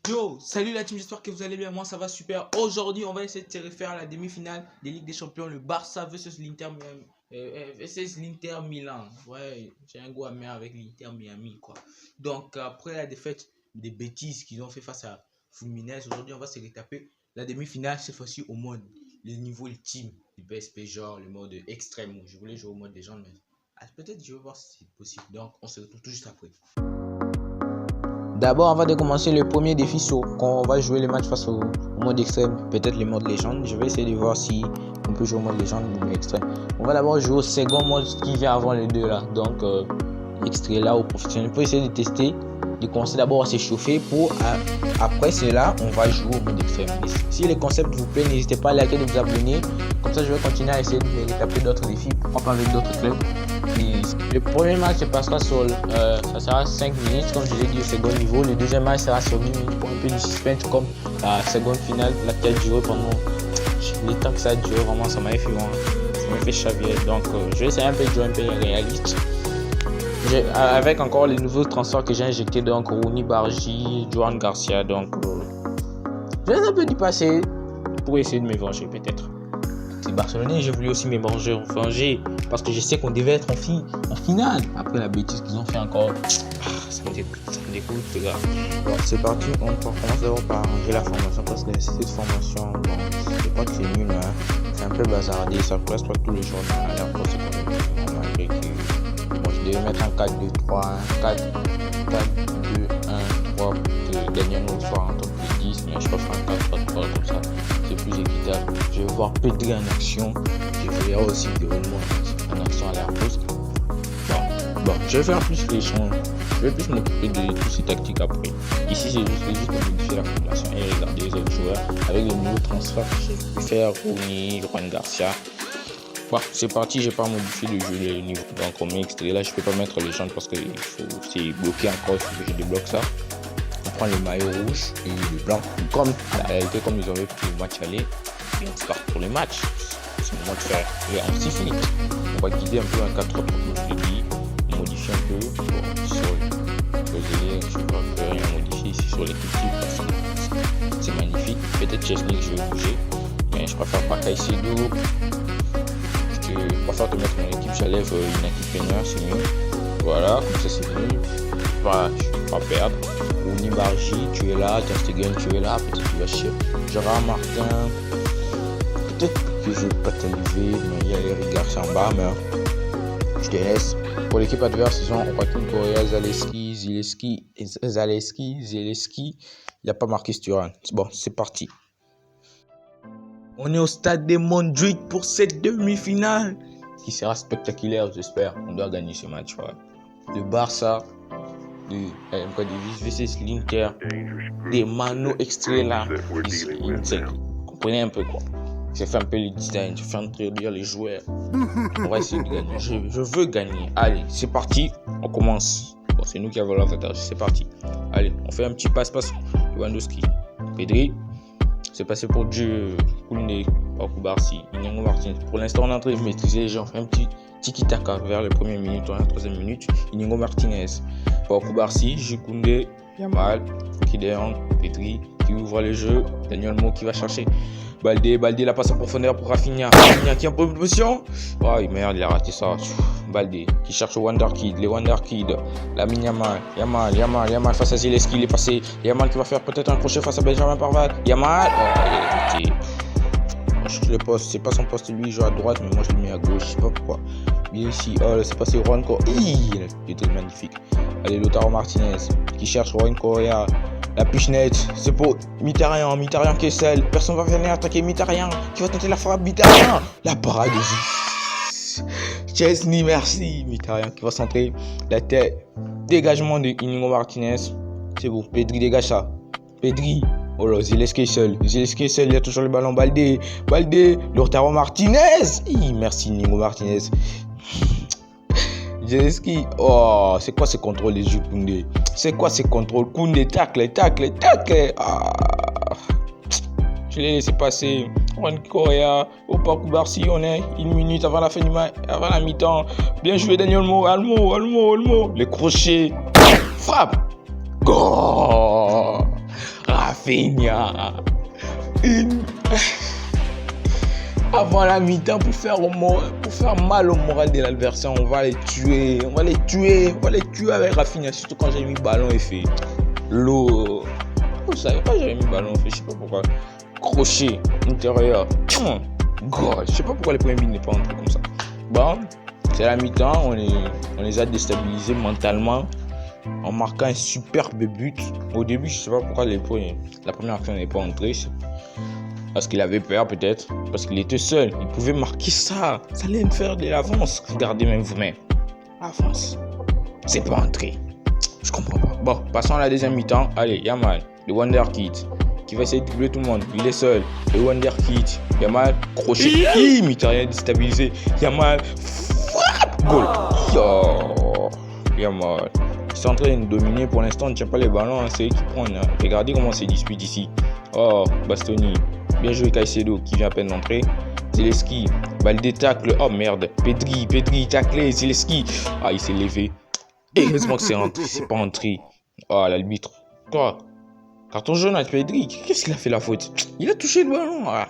Yo, salut la team, j'espère que vous allez bien, moi ça va super. Aujourd'hui on va essayer de se refaire à la demi-finale des Ligues des Champions, le Barça versus l'Inter Milan. Ouais, j'ai un goût amer avec l'Inter Miami quoi. Donc après la défaite des bêtises qu'ils ont fait face à Fluminense, aujourd'hui on va se retaper la demi-finale, cette fois-ci au mode, le niveau ultime du PSP, genre le mode extrême. Je voulais jouer au mode des gens, mais peut-être je vais voir si c'est possible. Donc on se retrouve tout juste après. D'abord, avant de commencer le premier défi quand on va jouer les matchs face au mode extrême, peut-être le mode légende. Je vais essayer de voir si on peut jouer au mode légende ou extrême. On va d'abord jouer au second mode qui vient avant les deux là. Donc, extrait là au professionnel. Pour essayer de tester, de commencer d'abord à s'échauffer pour après cela, on va jouer au mode extrême. Si les concepts vous plaît, n'hésitez pas à liker et de vous abonner. Comme ça, je vais continuer à essayer de taper d'autres défis, pourquoi pas avec d'autres clubs. Le premier match se passera sur ça sera 5 minutes comme je l'ai dit au second niveau. Le deuxième match sera sur 8 minutes pour un peu de suspense comme la seconde finale qui a duré pendant le temps que ça a duré. Vraiment ça m'a fait chavirer. Donc je vais essayer un peu de jouer un peu réaliste avec encore les nouveaux transferts que j'ai injectés, donc Rooney Bargi, Johan Garcia. Donc je vais un peu du passé pour essayer de me venger peut-être. Barcelonais, j'ai voulu aussi me venger parce que je sais qu'on devait être en finale après la bêtise qu'ils ont fait encore. Ça me dégoûte les gars. Bon, c'est parti, on commence d'abord par ranger la formation parce que cette formation, bon, c'est pas que c'est nul, hein. C'est un peu bazardé, ça presse pas tous les jours dans la course. Malgré que bon, je devais mettre un 4-2-3, 4-2-1-3 pour que Daniel soit en top de 10, mais je peux faire un 4-3-3 comme ça. C'est plus équitable. Je vais voir Pedri en action. Je verrai aussi déroulement en action à la poste. Bon, je vais faire plus les champs. Je vais plus m'occuper de toutes ces tactiques après. Ici, j'ai juste modifier la formation et regarder les autres joueurs avec les nouveaux transferts que j'ai pu faire. Rooney, Johan Garcia. Bon, c'est parti, j'ai pas modifié le jeu, le niveau. Donc, on met extrait. Là, je peux pas mettre les gens parce que c'est bloqué encore. Il faut que je débloque ça. On prend le maillot rouge et le blanc, comme la réalité, comme ils ont fait le match aller, et on se part pour le match. C'est le moment de faire en 6 minutes. On va guider un peu un 4-3-3 comme je l'ai dit, on modifie un peu. Bon, sur le délai, je ne peux rien modifier ici sur l'équipe type parce que c'est magnifique. Peut-être Chesney, je vais bouger, mais je préfère pas Caicedo. Je préfère te mettre mon équipe, j'enlève une équipe peigneur, c'est mieux. Voilà, comme ça c'est mieux. Voilà, je ne vais pas perdre. Rooney Bargi, tu es là, Ter Stegen, tu es là, peut-être tu vas chier. Gérard Martin, peut-être que je vais pas t'élever, mais il y a les Garcia en bas, mais je te laisse. Pour l'équipe adverse, ils ont Joaquin Correa, Zaleski, il n'y a pas marqué Sturan. Bon, c'est parti. On est au stade de Montjuic pour cette demi-finale qui sera spectaculaire, j'espère. On doit gagner ce match. Ouais. Le Barça de versus l'Inter, des manos extraits là, comprenez un peu quoi. J'ai fait un peu le design, j'ai fait introduire les joueurs. On va essayer de gagner. Je veux gagner. Allez, c'est parti. On commence. Bon, c'est nous qui avons l'avantage. C'est parti. Allez, on fait un petit passe-passe. Lewandowski, Pedri. C'est passé pour Dieu. Koundé, Barsi, Inigo Martinez. Pour l'instant, on est en train de maîtriser les gens. On fait un petit tiki-taka vers les premières minutes, la troisième minute. Inigo Martinez, Barsi, Koundé, Yamal, Kideon, Pedri qui ouvre le jeu. Daniel Mo qui va chercher. Baldé la passe en profondeur pour Rafinha. Rafinha qui est en position. Oh merde, il a raté ça. Baldé qui cherche les Wonder Kid. Lamine Yamal face à Zielinski, il est passé. Yamal qui va faire peut-être un crochet face à Benjamin Pavard. Yamal, il est je le poste, c'est pas son poste, lui il joue à droite, mais moi je le mets à gauche, je sais pas pourquoi. Bien ici, c'est passé Juan Correa. Il est magnifique. Allez, Lautaro Martinez qui cherche Juan Correa. La pichenette, c'est pour Mkhitaryan qui est seul. Personne va venir attaquer Mkhitaryan qui va tenter la frappe. Mkhitaryan, la parade de Chesney, merci. Mkhitaryan qui va centrer la tête. Dégagement de Inigo Martinez. C'est bon, Pedri dégage ça. Pedri. Oh là, Zielinski est seul, il a toujours le ballon. Baldé, Lautaro Martinez. Merci Inigo Martinez. Zielinski, oh, c'est quoi ce contrôle des jeux Koundé? C'est quoi ce contrôle? Koundé, tacle. Je l'ai laissé passer. Juan Correa, au parcours Barsi, on est 1 minute avant la fin avant la mi-temps. Bien joué Daniel Mo, Almo. Le crochet, frappe. Goal. Rafinha. Avant la mi-temps, pour faire mal au moral de l'adversaire, on va les tuer avec Rafinha, surtout quand j'ai mis ballon et fait l'eau. Vous savez pas, j'avais mis ballon et fait, je sais pas pourquoi. Crochet intérieur. Je sais pas pourquoi les premiers buts n'est pas entré comme ça. Bon, c'est la mi-temps, on les a déstabilisés mentalement en marquant un superbe but. Au début, je sais pas pourquoi la première action n'est pas entrée. Parce qu'il avait peur peut-être, parce qu'il était seul. Il pouvait marquer ça. Ça allait me faire de l'avance. Regardez même vous-même. Avance. C'est pas entré. Je comprends pas. Bon, passons à la deuxième mi-temps. Allez, Yamal, le Wonder Kid, qui va essayer de doubler tout le monde. Il est seul. Le Wonder Kid. Yamal, crochet. Mkhitaryan déstabilisé. Yamal, frappe. Goal. Yamal. Ils sont en train de dominer. Pour l'instant, on ne tient pas les ballons. Hein. C'est eux qui prennent. Hein. Regardez comment c'est dispute ici. Oh, Bastoni. Bien joué Caicedo qui vient à peine d'entrer. Zielinski, Balde tacle. Oh merde. Pedri taclé. Zielinski. Ah, il s'est levé. Et heureusement que c'est rentré. C'est pas entré. Oh, l'arbitre. Quoi? Carton jaune à Pedri. Qu'est-ce qu'il a fait la faute? Il a touché le ballon. Ah,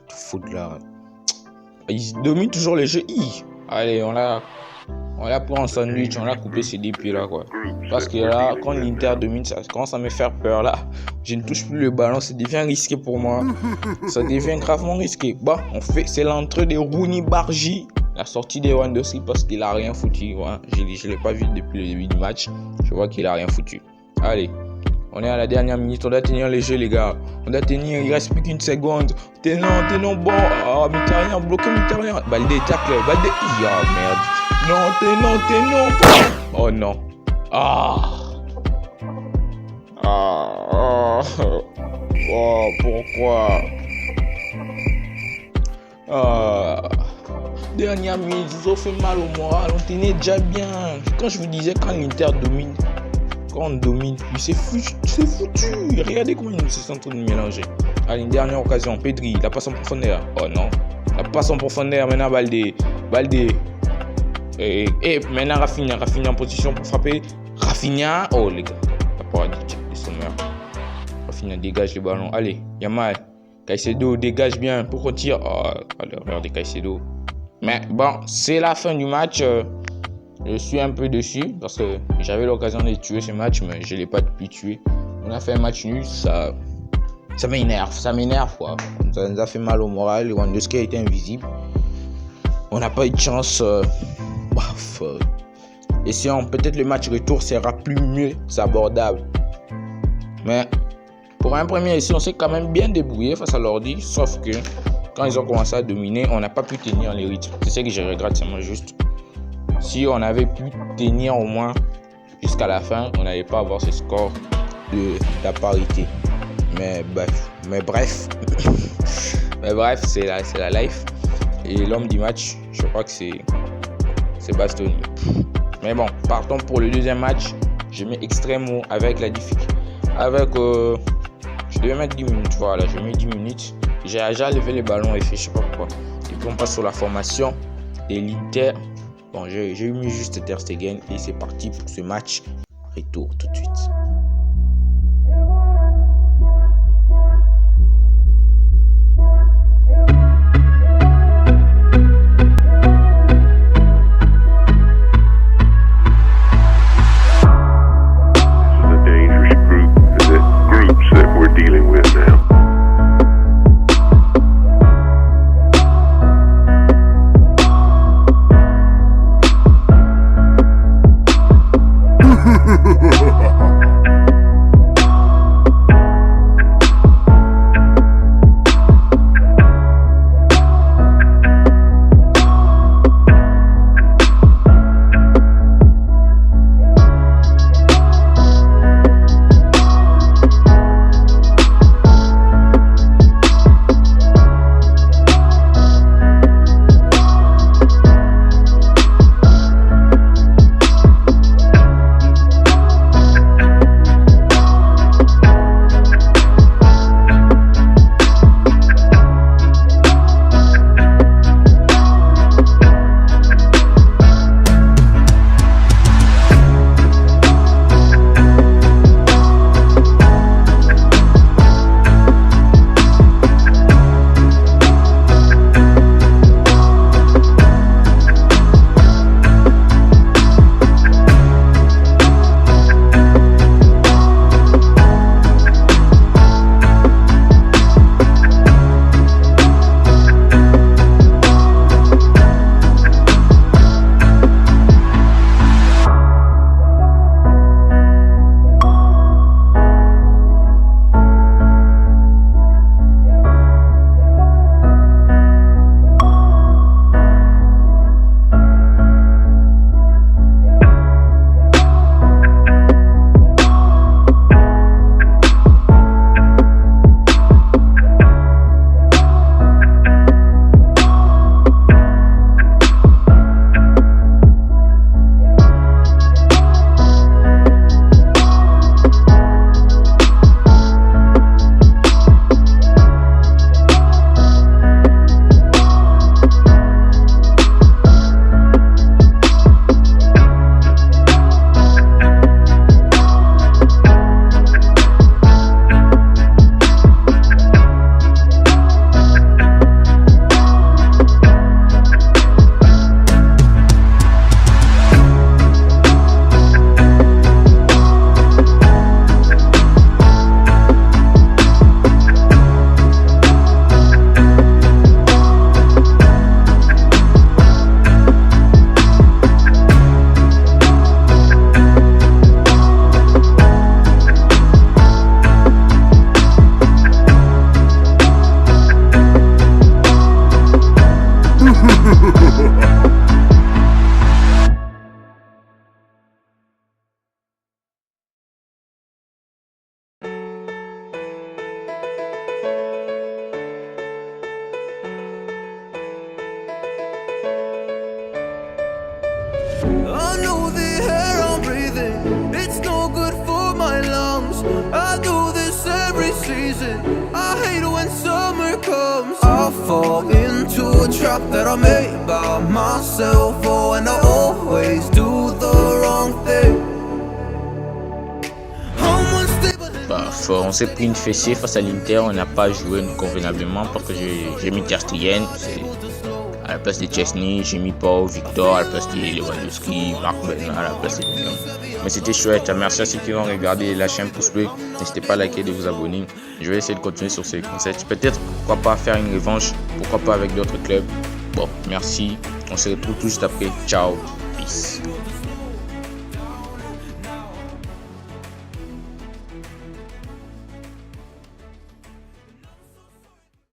faute là. Il domine toujours le jeu. Allez, on l'a pris en sandwich. On l'a coupé ses deux pieds là quoi. Parce que là, quand l'Inter domine, ça commence à me faire peur là. Je ne touche plus le ballon, ça devient risqué pour moi. Ça devient gravement risqué. Bon, c'est l'entrée de Rooney Bargi. La sortie de Lewandowski parce qu'il a rien foutu. Ouais. Je ne l'ai pas vu depuis le début du match. Je vois qu'il a rien foutu. Allez, on est à la dernière minute. On doit tenir les jeux les gars. On doit tenir, il reste plus qu'une seconde. Tenons bon. Oh, Mkhitaryan, bloqué Mkhitaryan. Balde tacle, Balde. Merde. Non, tenons. Oh non. Oh, pourquoi? Dernière minute, ils ont fait mal au moral. On tenait déjà bien. Quand je vous disais, quand l'Inter domine, quand on domine, c'est foutu. Regardez comment ils se sont en train de mélanger. Allez, une dernière occasion. Pedri, la passe en profondeur. Oh non. La passe en profondeur. Maintenant, Balde. Et maintenant, Rafinha en position pour frapper. Rafinha. Oh, les gars. Rafinha dégage le ballon. Allez, Yamal. Caicedo dégage bien pour retirer. Oh, l'erreur de Caicedo. Mais bon, c'est la fin du match. Je suis un peu déçu parce que j'avais l'occasion de tuer ce match, mais je ne l'ai pas pu tuer. On a fait un match nul, ça m'énerve quoi. Ça nous a fait mal au moral. Lewandowski a été invisible. On n'a pas eu de chance. Et si peut-être le match retour sera mieux abordable. Mais pour un premier essai, on s'est quand même bien débrouillé face à l'ordi. Sauf que quand ils ont commencé à dominer, on n'a pas pu tenir les rythmes. C'est ce que je regrette, c'est moi juste. Si on avait pu tenir au moins jusqu'à la fin, on n'allait pas avoir ce score de la parité. Mais bref, c'est la life. Et l'homme du match, je crois que c'est Bastoni. Mais bon, partons pour le deuxième match. Je mets Extremo avec la difficulté. Je devais mettre 10 minutes. Voilà, je mets 10 minutes. J'ai déjà levé les ballons et fait, je sais pas pourquoi. Et puis on passe sur la formation de l'Inter. Bon, j'ai mis juste Ter Stegen et c'est parti pour ce match. Retour tout de suite. season. I hate it when summer comes. I fall into a trap that I made by myself. Oh, and I always do the wrong thing. Bah, on s'est pris une fessée face à l'Inter, on n'a pas joué convenablement parce que j'ai mis Ter Stegen à la place de Chesney, j'ai mis Paul, Victor à la place de Lewandowski, Marc Bernard à la place de Lyon. Mais c'était chouette, merci à ceux qui ont regardé, lâchez un pouce bleu, n'hésitez pas à liker et de vous abonner. Je vais essayer de continuer sur ces concepts, peut-être pourquoi pas faire une revanche, pourquoi pas avec d'autres clubs. Bon, merci, on se retrouve tout juste après, ciao, peace.